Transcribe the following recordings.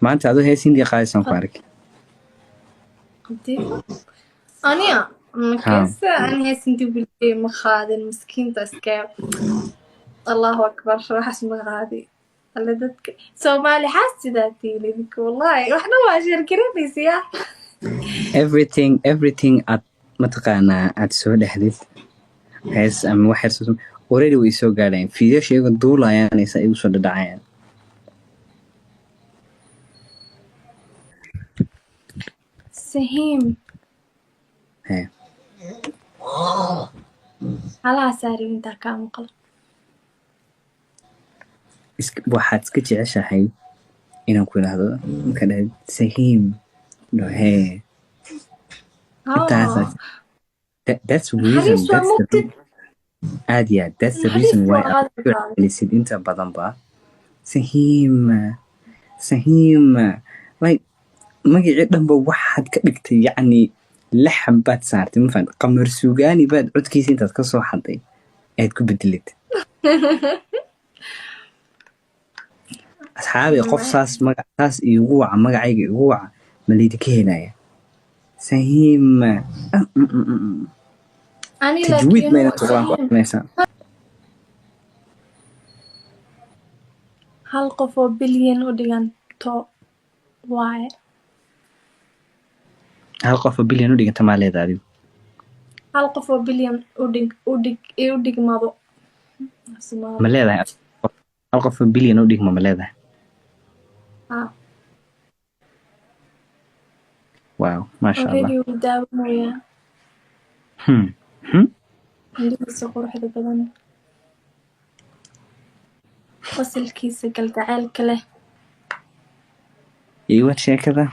maanta adoo hees hindi qaadaysan ku arag أنا مكسة أنا هسنتي باللي مخاد المسكين تسكاب الله أكبر راح اسمع هذه اللي دتك سومالي حاسة ذاتي لك والله وإحنا واجر كريمي سياح everything aad mataqaanaa aad soo dhexdid hees ama wax yar already way soo gaadhayaan fiidiyaasha iyagoo duulayaan aysa igu soo dhadhacayaan سهيم hee على ساري انت كام قلب waxaad iska jeceshahay inaan ku idhaahdo marka dhahid sahiim no hee intaasa that's the reason aad iyo aad that's the reason why aad inta badan ba sahiim like magacii dhanba waxaad ka dhigtay yacni laxan baad saartay ma fahamtay qamar suugaani baad codkiisa intaad ka soo xaday aad ku bedelid asxaabi qof saas magacaas iigu waca magacayga iigu waca ma laydinka helaya sahiim tajwiid mayna quraan ku aqrinaysaa hal qof oo bilyan u dhiganto waaye hal qof oo bilyan u dhiganta maa leedahay adigu hal qof oo bilyan u dhigmado ma leedahay hal qof oo bilyan u dhigma ma leedahay wow maasha allah daawanaya indhihiisa quruxda badan fasalkiisa galgaceelka leh iyo waad sheekada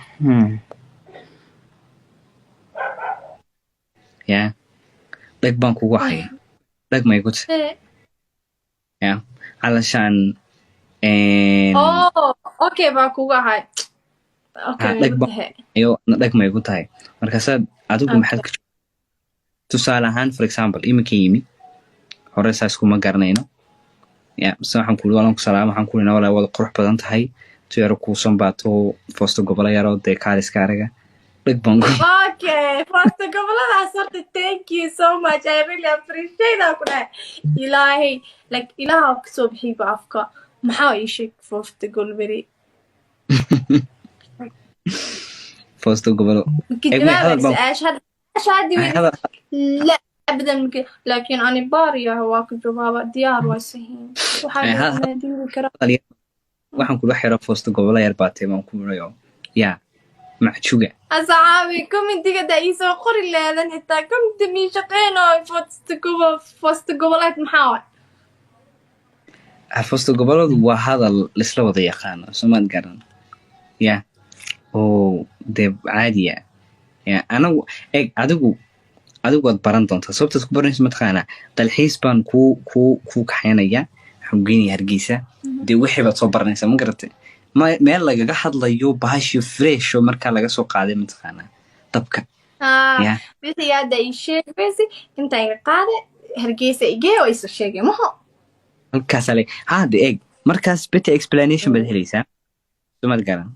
ya dhag baan kugu haya dhag ma igu tahay ya calashaan okay baa kugu ahay dhag ma igu tahay markaasaad adigu maxaad ka tusaale ahaan for example iminka yimi hore saas kuma garanayno ya base waxaan kuuli walan ku salaamo waxaan kuuli nawala wada qurux badan tahay tuyaro kuusan baato foosto gobola yaroo dee kaaliska araga dhag baan okay foosto goboladaas horta thank you so much I really appreciate that ku dhahay ilaahay like ilaaha kasoo bixiiba afka maxaa ii sheeg foosto golberi foosto gobolo لا ابدا لكن انا باريه هواك جوابا ديار وسهين waxaan kula xiro foosto gobola yar baatay baan ku marayo ya macjuga asxaabi commentiga da isoo qori leedan xitaa comment mi shaqeyno foosto goboleed maxaa foosto goboladu waa hadal lisla wada yaqaano somaad garan ya oo dee caadiya ya anagu eeg adigu waad baran doontaa sababtaad ku baranayso mataqaanaa dalxiis baan kuu kaxaynaya waxaan geynaya hargeysa dee wixii baad soo baranaysaa ma garatay meel lagaga hadlayo bahasho fresh oo markaa laga soo qaaday mataqaanaa dabka wixii hadda ii sheegaysi inta iga qaade hargeysa igee oo isu sheegay maho halkaas ale haade eeg markaas better explanation baad helaysaa somaad garan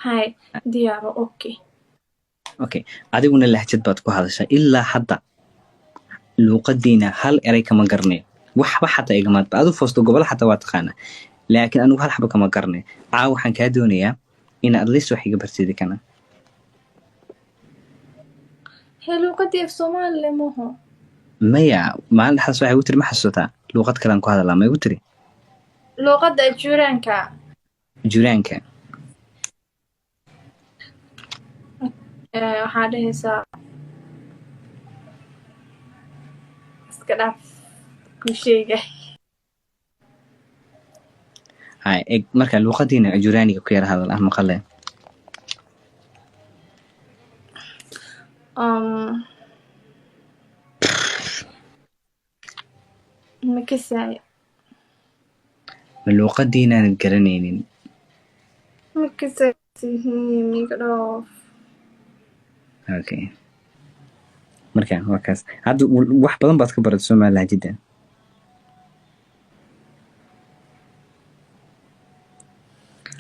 hay diyaaro okay adiguna lahjad baad ku hadashaa ilaa hadda luuqadiina hal eray kama garanayo waxba xataa igamaadba adu foosto gobol xataa waa taqaanaa laakiin anigu hal xaba kama garanayo caawa waxaan kaa doonayaa in at least wax iga bartidi kana luuqadii af soomaali maho maya maalin dhaxaas waxay igu tiri ma xasuusataa luuqad kalean ku hadalaa ma igu tiri luuqada juraanka waxaa dhahaysaa iska dhaaf ku sheega hay eg marka luuqadiina juraaniga ku yara hadal ah maqale makasaayo ma luuqadiinaanad garanaynin makasaayihiin iga dhoof okay marka waa kaas hadda wax badan baad ka baratay Soomaaliya jiddan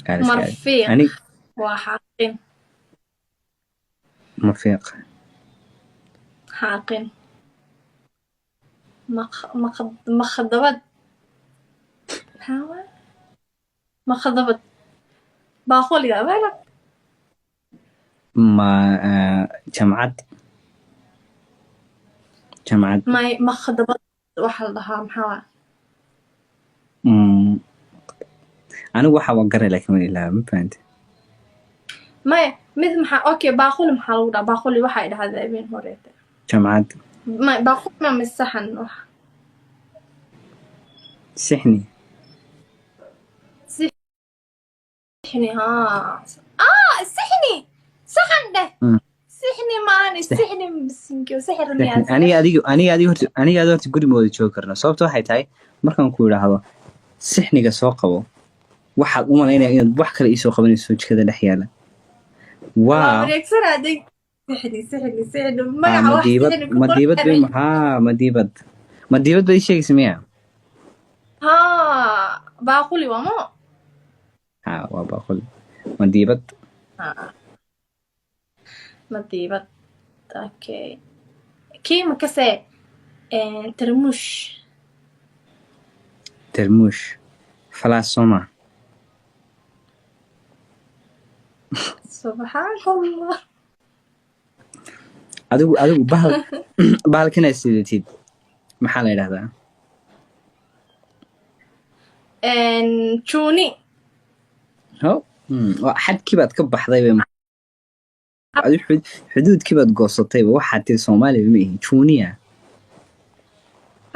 قال اسكال مرفيق أني وحاقن مرفيق حاقن مخضبط هوا مخضبط باقول يا بالك ما جمعت ما مخضبط واحد لها محاوى أنا waxa waa garay laakiin waan ilaa ma fahanti ما مثل اوكي باقول محاولة باقول واحد هذا بين هوريته jamcad ما باقول ما من الصحن واحد sixni سحني ها سحني سحن ده سحني ماني سحني مسكين سحر مياس aniga horta guri mooda joogi karna sababta waxay tahay markaan ku yiraahdo sixniga soo qabo waxaad u malaynaya inaad wax kale ii soo qabanayso jikada dhex yaala waa سحني ما madiibad bay sheegaysa miya ها باقولي وما waa baaqul madiibad مديبة اوكي كيما كسي ترموش termuush falaasoma سبحان الله adigu bahalkan aad sidatid maxaa la yidhahdaa جوني xadkii baad ka baxdayba xuduudkii baad goosatayba waxaad tiri soomaaliya ma ihi juniya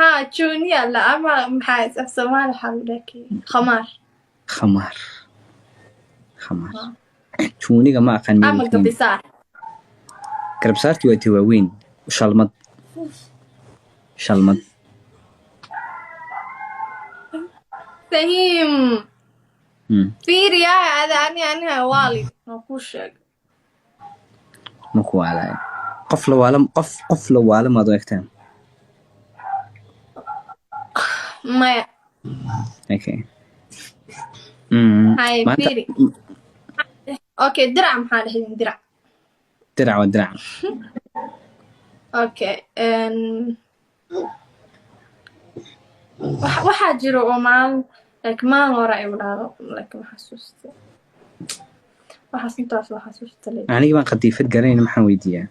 ها جوني لا أما محاس أفسمال حولك خمار juniga ma aqaan أما قبصار garabsaartii waa tiwaaweyn shalmad فهيم في رياء هذا أنا والي نقوشك maku waalaya qof la waala maad u egtaan ما okay هاي فيري أوكي درع محل هين درع dirac waa dirac أوكي waxaa jiro oo maalin hore ay wadaado laakiin waxaas intaas waa xasuusta anigii baan qadiifad garanayna maxaan weydiiyaa